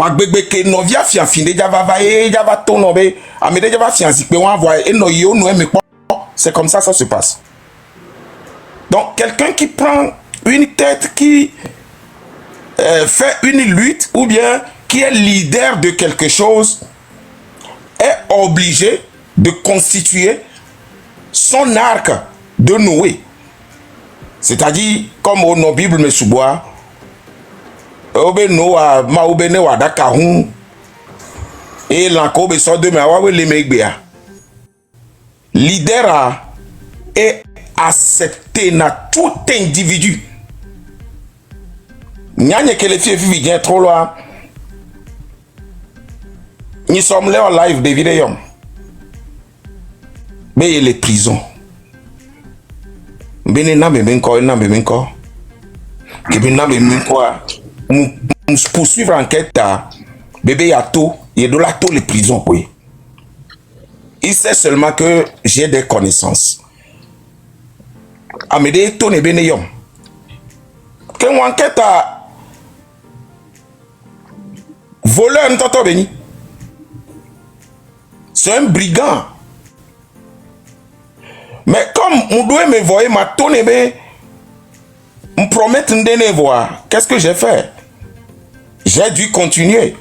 ma gbegbe ke novia fianfi déjà va déjà va ton nobe a me déjà va fianci pe on voit et no yo no me c'est comme ça se passe. Donc quelqu'un qui prend une tête qui fait une lutte ou bien qui est leader de quelque chose est obligé de constituer son arc de Noé. C'est-à-dire, comme au nos Bible me soubois, obe Noah ma obe ne wada kahun et l'anko be so de me awa le megbea. Leader est accepté na tout individu. Nyanye que les filles vivent trop loin. Nous sommes là en live de vidéos. Mais les prisons. Bene na me benko na me benko. Que ben na me benko. Poursuivre enquête à bébé yato et de là tous les prisons oui. Il sait seulement que j'ai des connaissances. Amede to ne bene yom. Que mon enquête à voleur n'tото beni. C'est un brigand. Mais comme on doit me voir, ma tonne me promettre de voir. Qu'est-ce que j'ai fait? J'ai dû continuer.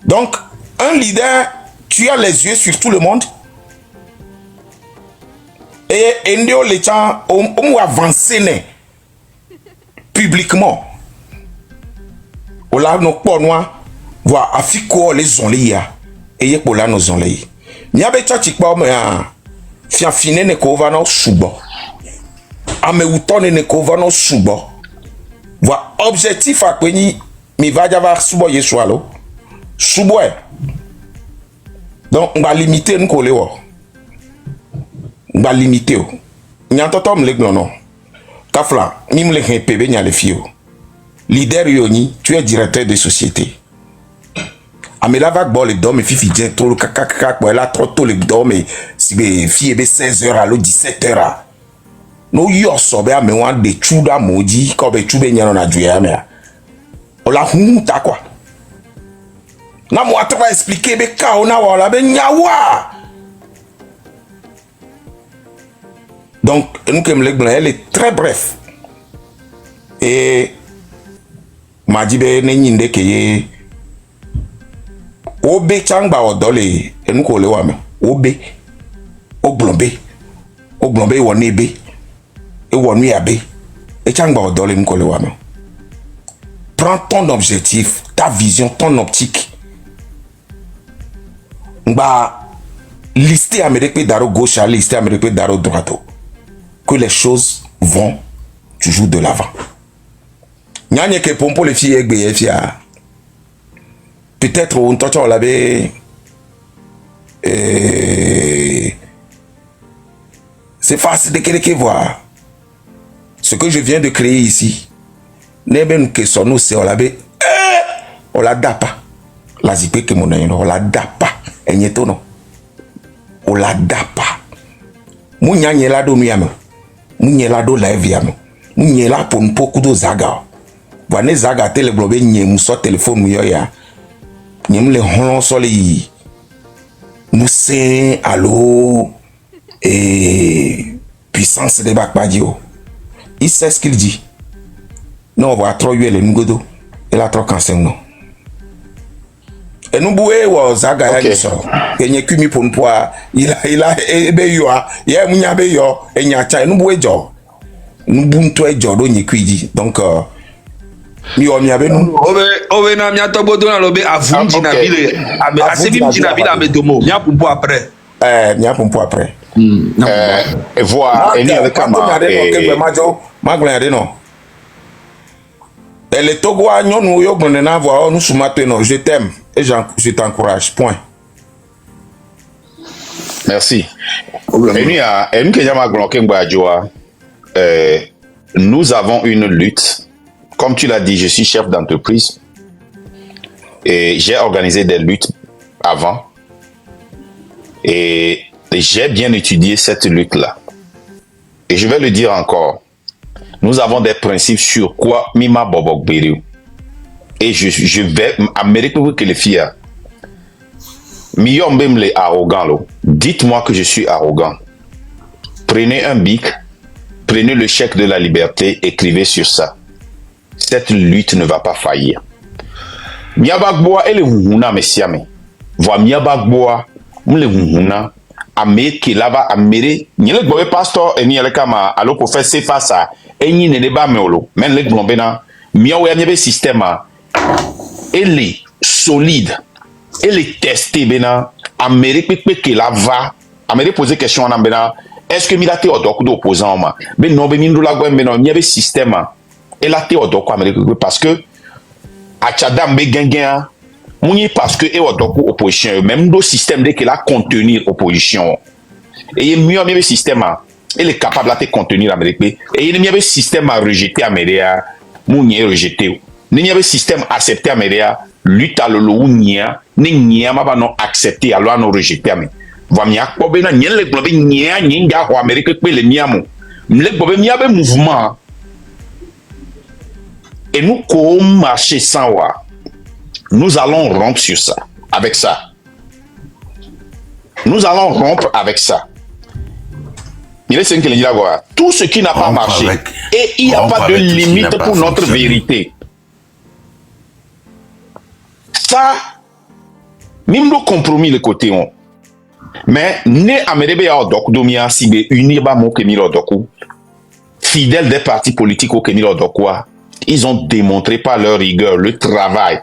Donc, un leader, tu as les yeux sur tout le monde. Et les gens ont avancé publiquement. On a nos points noirs. Voir afiko les onlia et yé pour là nos onlia. Nyabe tchachik ba me fianfine ne ko va no subo. Ame utone ne ko va no subo. Voir objectif a kweni mi va java subo yeswalo. Subo. Donc on va limiter nous le wo. On va limiter o. Nyantotom le non. Kafla, mim le pebe nya le fio. Leader yoni, tu es directeur de société. Amela va bon les dormes fifi j'ai trop le caca pour elle a trop tôt les dormes si be fille be 16h à 17h. No yo so be ame wan de chuda moji ko be chube nyano na juya me. O la hunta quoi. Na mo atra expliquer be ka ona wala be nyawa. Donc nous comme le blanc elle est très bref. Et m'a dit be ne nyinde ke Obe changba odole enuko le wame obe oblombe wonebe e wonu yabe e changba odole enuko le wame. Prends ton objectif, ta vision, ton optique. Ngba lister Amérique daro gauche, lister Amérique daro droite. Que les choses vont toujours de l'avant. Nyanye ke pompo les filles egbe fia. Peut-être on t'entend là-bas. C'est facile de quelqu'un voir. Ce que je viens de créer ici. N'est même que son nom c'est on l'avait. On la dapa. La zipé que mon on la dapa. Et n'y est non. On la dapa. Mounya n'y la do miame. Mounya la do la viame. Mounya la pour beaucoup de zaga. Voilà zaga télé globé n'y mousso téléphone mouya. Nyem le hon soli mousse allo et puissance de bakbadio. Il sait ce qu'il dit. Non, on va trop huer le ngodo. Il a trop cancer non. Et nous boué wa zaga ya so. Et nye kumi pour poa. Il a ebe yo a. Ya munya be yo e nya cha nous boué jo. Nous bunto e jo do nye kwidi. Donc mi abe nous obe na mi atogbodo na lobe avunji na bile abe asebi mji na bile abe domo mi apumpo après mi apumpo après et voir et ni avec kama magla non et le togo agnon nous yo gbonde na voir nous soumato non je t'aime et je t'encourage point. Merci. Et nous Kenya Glonke Mbadjoa, nous avons une lutte. Comme tu l'as dit, je suis chef d'entreprise et j'ai organisé des luttes avant et j'ai bien étudié cette lutte-là. Et je vais le dire encore, nous avons des principes sur quoi Mima Bobok Beriou. et je vais Amérique que les filles. Les arrogants, dites-moi que je suis arrogant. Prenez un bic, prenez le chèque de la liberté, écrivez sur ça. Cette lutte ne va pas faillir. Miabagboa et les Huna messiame. Voix Miabagboa, les Huna, Amé qui là-bas, Améré, ni le boy pasteur et ni le kama, alors pour faire ces face à, et ni ne débat meolo, men le glombena, Miaoué n'y avait système, et les solides, et les testés, bena, Amérique, qui là va, Amérique poser question en bena, est-ce que Milate Odoko d'opposant, mais non, mais Mindou la Gwen, mais non, il y avait système, et là, Odoko Amérique, parce que, à Tchadam, be gengen, mouni parce que, et Odoko opposition, même le système de qu'il a contenir opposition, et il y a mieux, il y avait système, il est capable de contenir l'Amérique, et il y avait système à rejeter Amérique, mouni rejeté, il y avait système accepté Amérique, lutte à l'eau, n'y a pas non accepté, alors non rejeté Amérique. Vamia kobena nyele globe nya nyinga ho Amérique pe le miamo mle globe miabe mouvement et nous comme marcher sans wa nous allons rompre sur ça avec ça nous allons rompre avec ça il est ce que dire quoi tout ce qui n'a pas marché et il n'y a pas de limite pour notre vérité ça même le compromis le côté on mais ne Amérique a doku domia si be unir ba mon Kemilo doku fidèles des partis politiques au Kemilo doku ils ont démontré par leur rigueur le travail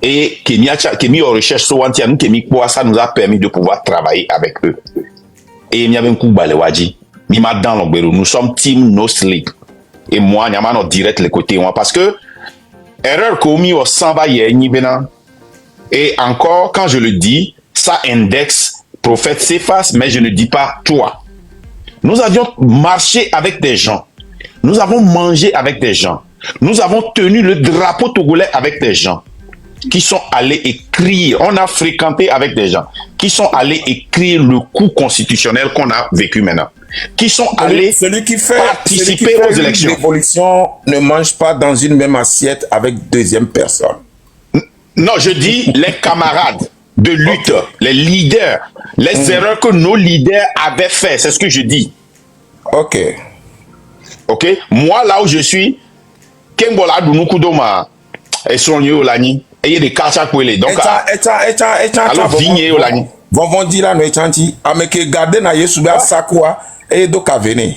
et Kemi en recherche soantia nous Kemi quoi ça nous a permis de pouvoir travailler avec eux et il y avait un coup balewaji mi ma dans l'ombrero nous sommes team no sleep et moi n'y a pas direct les côtés parce que erreur commis au samba ni bena et encore quand je le dis ça indexe prophète Cephas, mais je ne dis pas toi. Nous avions marché avec des gens. Nous avons mangé avec des gens. Nous avons tenu le drapeau togolais avec des gens qui sont allés écrire. On a fréquenté avec des gens qui sont allés écrire le coup constitutionnel qu'on a vécu maintenant. Qui sont allés participer aux élections. L'évolution ne mange pas dans une même assiette avec deuxième personne. Non, je dis les camarades de lutte, les leaders, les erreurs que nos leaders avaient fait, c'est ce que je dis. Ok. Ok. Moi, là où je suis, Kembola Dunukudoma, et son lieu Olani, et il y a des cartes à couler. Donc, alors, vigné Olani. Vont dire là, nous échanti, ameke garder na yesuba sakwa, et donc à venir.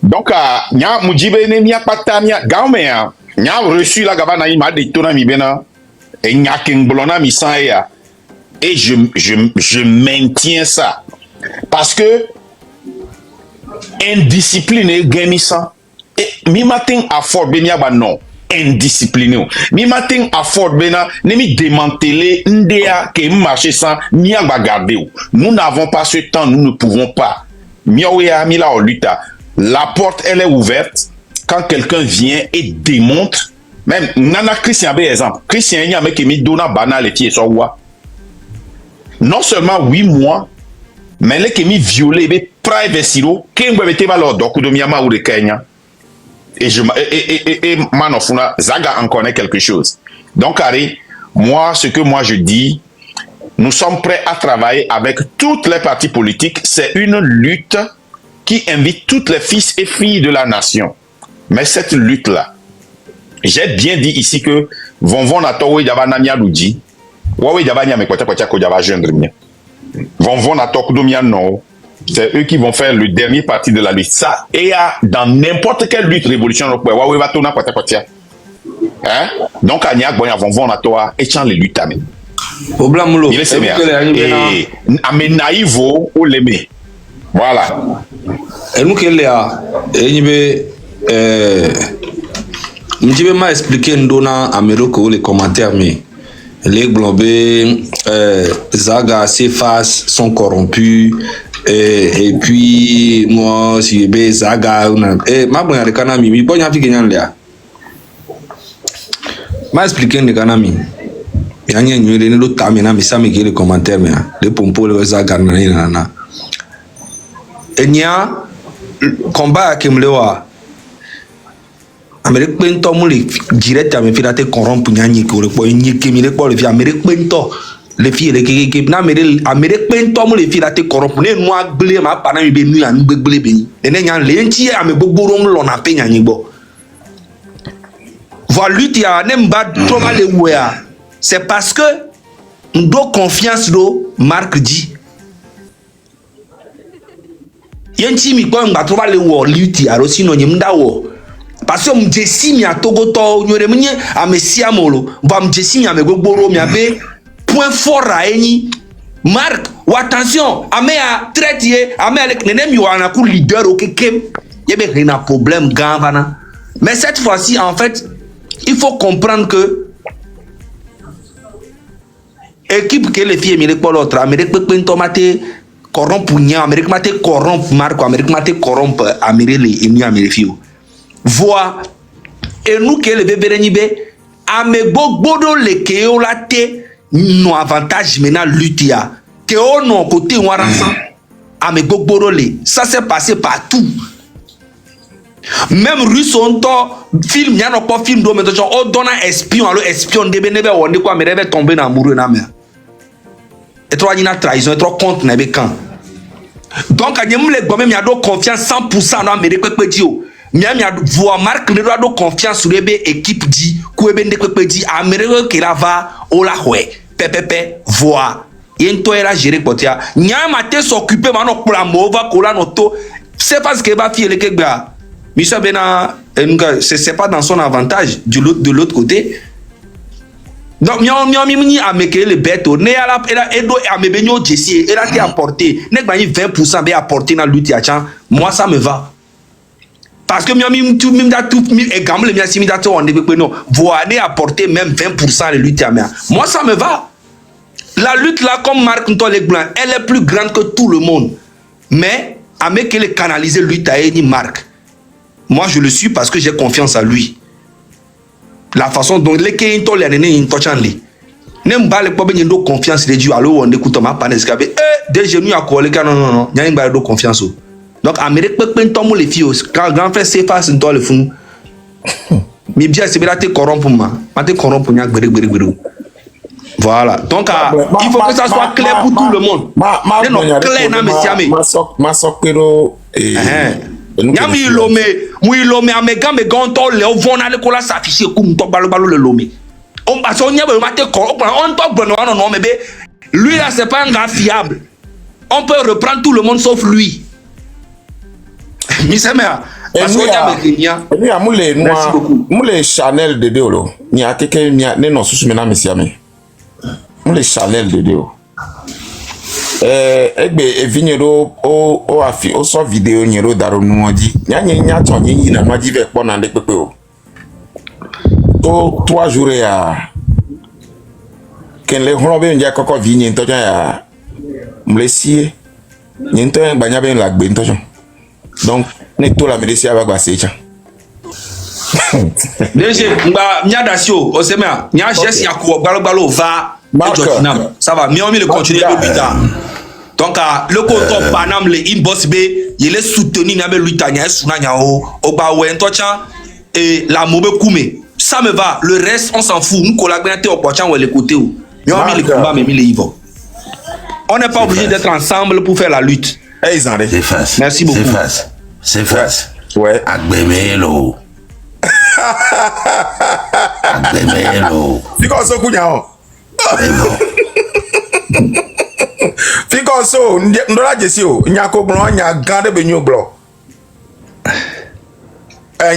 Donc, nya mujibe ne nya pata nya gaumea, nya reçu la gavana ima de tona mi bena, et nya kembolona mi sanya. Et je maintiens ça. Parce que indiscipliné, gamissa. Et mi matin à Fort Benia, bah non. Indiscipliné. Mi matin à Fort Benia, ne mi démanteler, ndea, que marcher sans, mi a garder. Nous n'avons pas ce temps, nous ne pouvons pas. Miaouya, mi la luta. La porte, elle est ouverte. Quand quelqu'un vient et démontre, même, nana Christian, par exemple. Christian, il y a un mec qui mi donna banal et qui est sur wa. Non seulement 8 mois, mais les qui m'ont violé, les privés siro, qui ont été malades, donc de Miyama ou de Kenya. Et Manofuna, Zaga en connaît quelque chose. Donc, Harry, moi, ce que moi je dis, nous sommes prêts à travailler avec toutes les partis politiques. C'est une lutte qui invite toutes les fils et filles de la nation. Mais cette lutte-là, j'ai bien dit ici que Vonvon Atowe Yabanamia Loudji, Wawe Yabania me kwata ko Yaba jeune mien. Vonvon Atokudomia non. C'est eux qui vont faire le dernier parti de la lutte. Ça, et dans n'importe quelle lutte révolution, Wawe va tourner kwata. Hein? Donc, Agnac, Boya, Vonvon Atoa, et chan les luttes à me. Il est sémé. Et Amé naïvo ou l'aimé. Voilà. Et nous, qu'elle est là, je vais m'expliquer dans Amérique les commentaires, mais les globés, Zaga, Cephas sont corrompus, et puis moi, si je Zaga, et ma bonne de Kanami, mais bon, il y a un petit là. Ma expliqué de Kanami. Il y a un autre tamina, mais ça me dit les commentaires, mais les pompos, les Zaga, nanana. Et il y a combat à Kimlewa. Amérique pento mo le direct à me faire te corrompre nyanye ko le po nyeke mi le po le fi Amérique pento le fi le ke na Amérique pento mo le fi te corrompre ne no agble ma pa na mi be nu an gbegbele be ni ne nyan le nti ame gbogboro mo lo na pe nyanye gbo voilà lutte ya ne mba trop mal le wea c'est parce que ndo confiance do Marc dit yenti mi kwa mba trop mal le wo lutte ya ro sino nyimda wo parce que m'jessi mi a togoto nyore mnye amesia molo ba m'jessi mi ame gbogboro mi abe point fort a eni Marc ou attention ame a traité ame avec nene mi wana ku leader o kekem yebe rien problème gavana mais cette fois-ci en fait il faut comprendre que équipe que les filles mi pour l'autre Amérique peut tomate corrompre nya Amérique mate corrompre Marc Amérique mate corrompre Amérique et mi Amérique voix et nous que le bébé nibe ame gbogboro le ke o la te no avantage maintenant lutia que on non côté waransan ame gbogboro le ça s'est passé partout même russe on to film y a no pas film do maintenant on donne un espion alors espion de nebe wonde quoi me reve tomber na amoureux na mer et toi il y a trahison et toi contre na be quand donc a nyem le gbo même y a do confiance 100% dans Amérique pe dio miami voix Marc ne doit donc confiance sur les équipe dit kuebe ndekwe pe dit Amérique qui la va o la hwe pepepe voix yento era gérer potia nyama te s'occuper maintenant pour la mova kola noto c'est parce que ba fi le kegba Michel Bena c'est pas dans son avantage de l'autre côté donc miami ni ameke le beto ne ala edo amebenyo jessie et là qui apporté ne gagner 20% be apporter dans lutte ya chan moi ça me va. Parce que miami tout même da tout et gamble mi asimi da to on ne non voir apporter même 20% de lutte à moi ça me va. La lutte là comme Marc Ntole Blanc elle est plus grande que tout le monde mais avec les canaliser lutte à ni Marc moi je le suis parce que j'ai confiance en lui la façon dont les qui Ntole ne intochanli nem ba le pobe ndo confiance de Dieu alors on écoute ma panel escape des genoux à coller non nyani ba do confiance. Donc Amérique peut tomber les filles quand grand frère c'est face dans le fond mais bien c'est bien te corrompre moi te corrompre nya gbere voilà donc il faut que ça soit clair pour tout le monde non clair na mesiame ma sokero nyami lome amega me gonto le ovona le kola s'afficher comme to balo le lome on passe on nyaba te corrompre on to gbono non mais lui là c'est pas un gars fiable on peut reprendre tout le monde sauf lui. Misemea parce que y a moule Chanel de Deolo ni a teke ni ne non sous mena mesiame moule Chanel de Deolo egbe evinyero o afi o so video nyero daro nuodi nya ton yin na maji ve po na de pepe o to 3 jours ya ken le hrobe nja koko vinye to ya mlesie nyento gbanya ben la gbe nto donc ne to la médecine va passer tiens DG mba nya dasio o se mea nya geste ya ko gbalo va Tottenham ça va mais on le continuer le plus tard donc le côté Panam le inbox B il est soutenu na be luta nya suna nya o gba we ntocha et la mobe kume ça me va le reste on s'en fout on collaborer au pocha ou le côté ou mais on le combat mais le Ivo on n'est pas obligé d'être ensemble pour faire la lutte. C'est face. Merci beaucoup. C'est face. Ouais. Agbemelo. Agbemelo. Fiko so kunyao. Fiko so ndola jesi o nyako blon nya gande be nyu blon.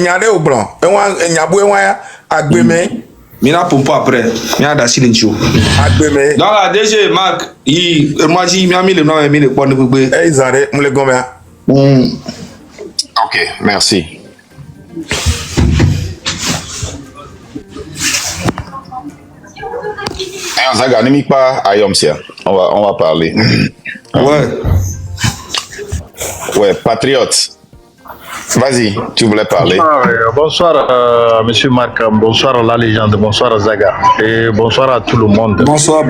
Nyade o blon. Nyabu enwa ya agbeme. Mina pompo après. Mina da silencio. Agbeme. Non la DG Marc, moi j'ai mis le nom et mis le point de bébé. Zare mule gombe. Ok, merci. Zaga, ne m'y pas à Yomsia. On va parler. Ouais. Ouais, patriote. Vas-y, tu voulais parler. Bonsoir, monsieur Marc. Bonsoir la légende. Bonsoir Zaga. Et bonsoir à tout le monde. Bonsoir.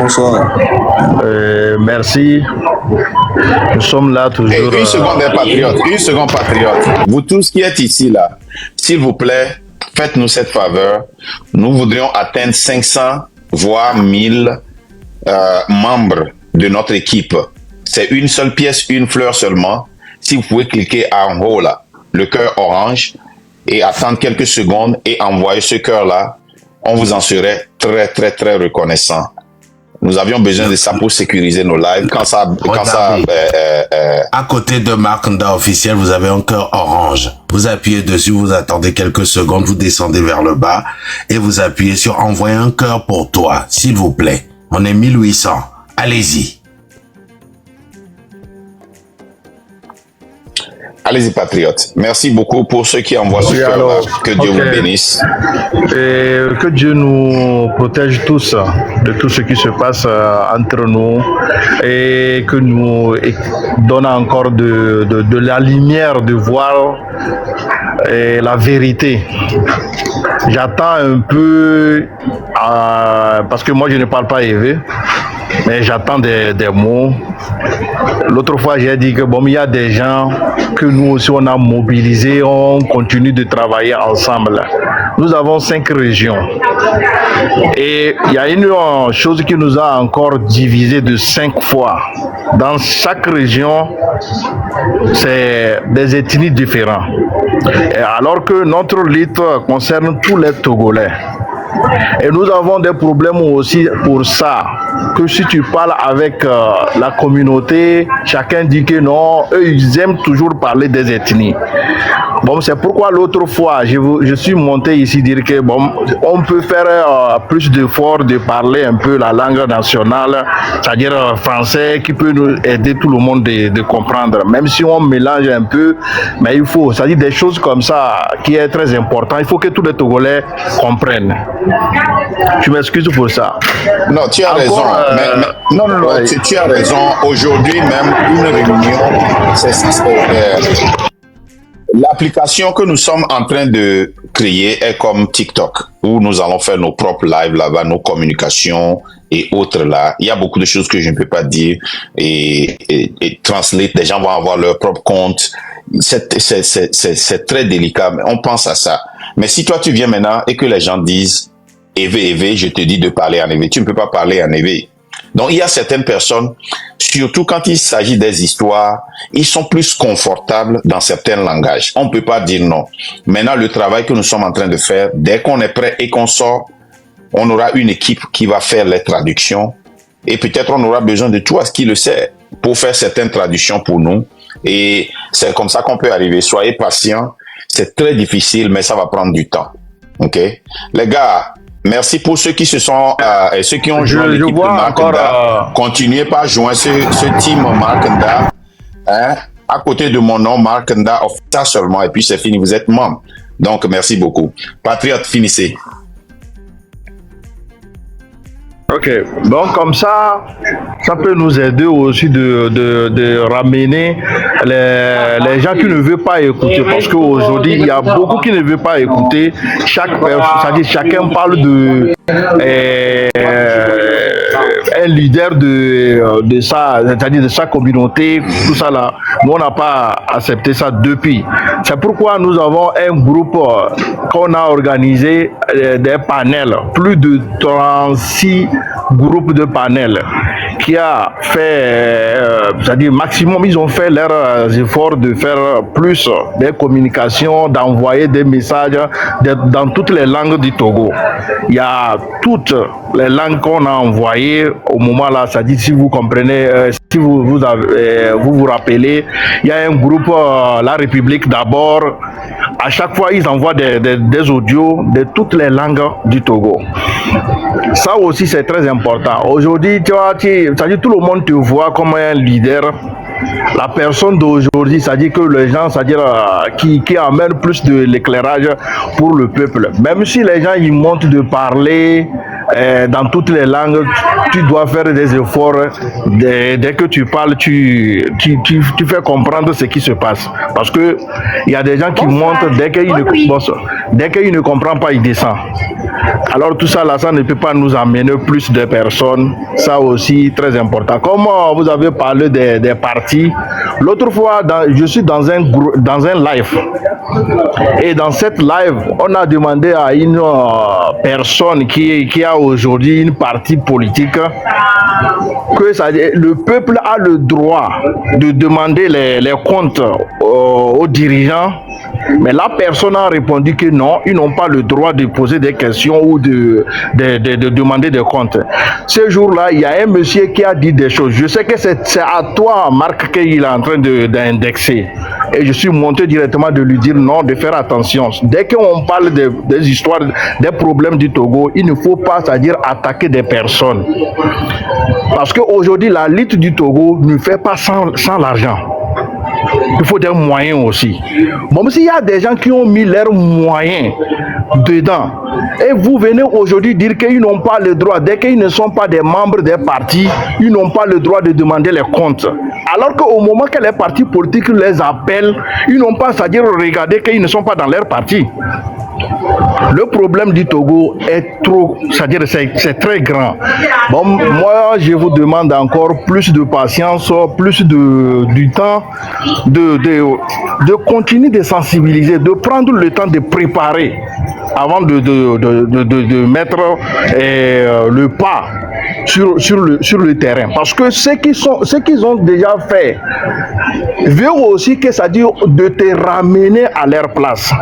Merci. Nous sommes là toujours. Une seconde, patriote. Une seconde, patriote. Vous tous qui êtes ici, là, s'il vous plaît, faites-nous cette faveur. Nous voudrions atteindre 500, voire 1000 membres de notre équipe. C'est une seule pièce, une fleur seulement. Si vous pouvez cliquer en haut là, le cœur orange, et attendre quelques secondes et envoyer ce cœur-là, on vous en serait très, très, très reconnaissant. Nous avions besoin de ça pour sécuriser nos lives. À côté de Mark Nda officiel, vous avez un cœur orange. Vous appuyez dessus, vous attendez quelques secondes, vous descendez vers le bas et vous appuyez sur envoyer un cœur pour toi, s'il vous plaît. On est 1800. Allez-y. Allez-y, patriotes. Merci beaucoup pour ceux qui envoient ce cœur-là. Que Dieu vous bénisse. Et que Dieu nous protège tous de tout ce qui se passe entre nous et que nous donne encore de la lumière de voir la vérité. J'attends un peu, parce que moi je ne parle pas élevé, mais j'attends des mots. L'autre fois, j'ai dit que bon, il y a des gens que nous aussi on a mobilisés, on continue de travailler ensemble. Nous avons 5 régions. Et il y a une chose qui nous a encore divisé de 5 fois. Dans chaque région, c'est des ethnies différentes. Et alors que notre lutte concerne tous les Togolais. Et nous avons des problèmes aussi pour ça, que si tu parles avec la communauté, chacun dit que non, eux ils aiment toujours parler des ethnies. Bon, c'est pourquoi l'autre fois, je suis monté ici dire que bon, on peut faire plus d'efforts de parler un peu la langue nationale, c'est-à-dire français, qui peut nous aider tout le monde de comprendre, même si on mélange un peu, mais il faut, c'est-à-dire des choses comme ça qui est très important, il faut que tous les Togolais comprennent. Tu m'excuses pour ça. Non, tu as raison. Non, ouais. tu as raison. Aujourd'hui même, une réunion, l'application que nous sommes en train de créer est comme TikTok, où nous allons faire nos propres lives là-bas, nos communications et autres là. Il y a beaucoup de choses que je ne peux pas dire et translate. Les gens vont avoir leur propre compte. C'est très délicat, mais on pense à ça. Mais si toi tu viens maintenant et que les gens disent Évé, je te dis de parler en évé. Tu ne peux pas parler en évé. Donc, il y a certaines personnes, surtout quand il s'agit des histoires, ils sont plus confortables dans certains langages. On ne peut pas dire non. Maintenant, le travail que nous sommes en train de faire, dès qu'on est prêt et qu'on sort, on aura une équipe qui va faire les traductions. Et peut-être on aura besoin de toi, ce qui le sait, pour faire certaines traductions pour nous. Et c'est comme ça qu'on peut arriver. Soyez patients. C'est très difficile, mais ça va prendre du temps. OK? Les gars, merci pour ceux qui se sont et ceux qui ont joué l'équipe de Mark Nda. Continuez par joindre ce team Mark Nda. Hein? À côté de mon nom, Mark Nda, ça seulement, et puis c'est fini, vous êtes membre. Donc, merci beaucoup. Patriote, finissez. Ok, donc comme ça peut nous aider aussi de ramener les gens qui ne veulent pas écouter, parce qu'aujourd'hui il y a beaucoup qui ne veulent pas écouter. Chaque personne, c'est-à-dire chacun parle de un leader de ça, c'est-à-dire de sa communauté, tout ça là. Nous on n'a pas accepté ça depuis. C'est pourquoi nous avons un groupe qu'on a organisé, des panels, plus de 36 groupes de panels qui a fait, c'est-à-dire maximum, ils ont fait leurs efforts de faire plus des communications, d'envoyer des messages dans toutes les langues du Togo. Il y a toutes les langues qu'on a envoyées au moment là, c'est-à-dire si vous comprenez, si vous rappelez, il y a un groupe, La République d'abord, à chaque fois ils envoient des audios de toutes les langues du Togo. Ça aussi c'est très important. Aujourd'hui, tu vois, c'est-à-dire tout le monde te voit comme un leader. La personne d'aujourd'hui, c'est-à-dire que les gens, c'est-à-dire qui amènent plus de l'éclairage pour le peuple. Même si les gens ils montent de parler dans toutes les langues, tu dois faire des efforts. Dès que tu parles, tu fais comprendre ce qui se passe. Parce que il y a des gens qui montent, dès qu'ils ne comprennent pas, ils descendent. Alors tout ça là, ça ne peut pas nous amener plus de personnes. Ça aussi, très important. Comme vous avez parlé des partis, l'autre fois, je suis dans un live. Et dans cette live, on a demandé à une personne qui a aujourd'hui une partie politique que le peuple a le droit de demander les comptes aux dirigeants. Mais la personne a répondu que non, ils n'ont pas le droit de poser des questions ou de demander des comptes. Ce jour-là, il y a un monsieur qui a dit des choses. Je sais que c'est à toi, Marc, qu'il est en train d'indexer. Et je suis monté directement de lui dire non, de faire attention. Dès qu'on parle des histoires, des problèmes du Togo, il ne faut pas, c'est-à-dire attaquer des personnes. Parce qu'aujourd'hui, la lutte du Togo ne fait pas sans l'argent. Il faut des moyens aussi. Bon, s'il y a des gens qui ont mis leurs moyens dedans, et vous venez aujourd'hui dire qu'ils n'ont pas le droit, dès qu'ils ne sont pas des membres des partis, ils n'ont pas le droit de demander les comptes. Alors qu'au moment que les partis politiques les appellent, ils n'ont pas, c'est-à-dire regarder qu'ils ne sont pas dans leur parti. Le problème du Togo est trop, c'est-à-dire c'est très grand. Bon, moi, je vous demande encore plus de patience, plus du temps, de continuer de sensibiliser, de prendre le temps de préparer avant de mettre le pas sur le terrain. Parce que ce qu'ils ont déjà fait veut aussi que ça dit de te ramener à leur place.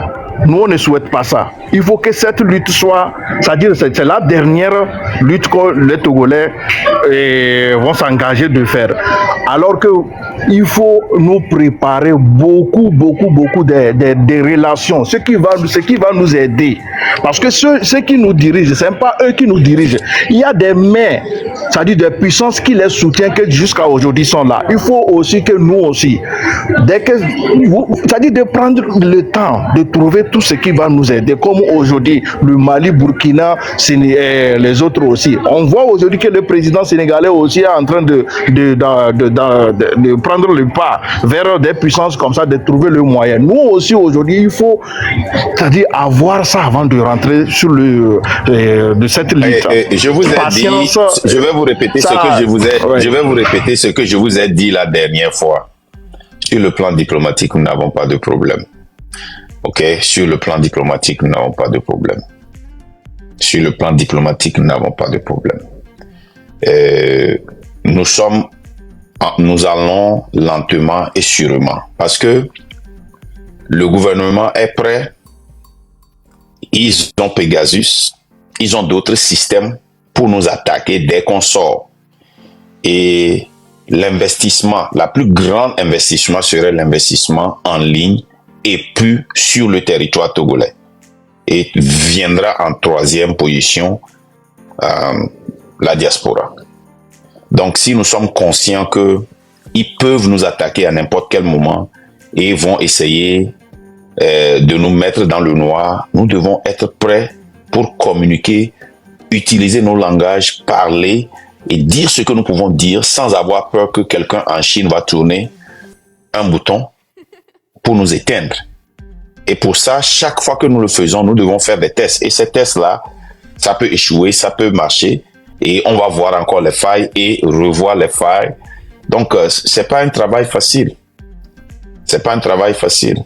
Nous, on ne souhaite pas ça. Il faut que cette lutte soit, c'est-à-dire c'est la dernière lutte que les Togolais vont s'engager de faire. Alors que il faut nous préparer beaucoup de relations, ce qui va nous aider. Parce que ceux qui nous dirigent, ce n'est pas eux qui nous dirigent. Il y a des mains, c'est-à-dire des puissances qui les soutiennent, que jusqu'à aujourd'hui sont là. Il faut aussi que nous aussi, c'est-à-dire de prendre le temps de trouver tout ce qui va nous aider, comme aujourd'hui le Mali, Burkina, les autres aussi. On voit aujourd'hui que le président sénégalais aussi est en train de prendre le pas vers des puissances comme ça, de trouver le moyen. Nous aussi aujourd'hui, il faut, c'est-à-dire avoir ça avant de rentrer sur de cette lutte. Je vous ai dit, je vais vous répéter ce que je vous ai dit la dernière fois. Sur le plan diplomatique, nous n'avons pas de problème. Ok, sur le plan diplomatique, nous n'avons pas de problème. Sur le plan diplomatique, nous n'avons pas de problème. Nous allons lentement et sûrement parce que le gouvernement est prêt. Ils ont Pegasus, ils ont d'autres systèmes pour nous attaquer dès qu'on sort. Et l'investissement, la plus grande investissement serait l'investissement en ligne et puis sur le territoire togolais. Et viendra en troisième position la diaspora. Donc si nous sommes conscients qu'ils peuvent nous attaquer à n'importe quel moment et vont essayer de nous mettre dans le noir, nous devons être prêts pour communiquer, utiliser nos langages, parler et dire ce que nous pouvons dire sans avoir peur que quelqu'un en Chine va tourner un bouton pour nous éteindre. Et pour ça, chaque fois que nous le faisons, nous devons faire des tests. Et ces tests-là, ça peut échouer, ça peut marcher. Et on va voir encore les failles et revoir les failles. Donc, c'est pas un travail facile. C'est pas un travail facile.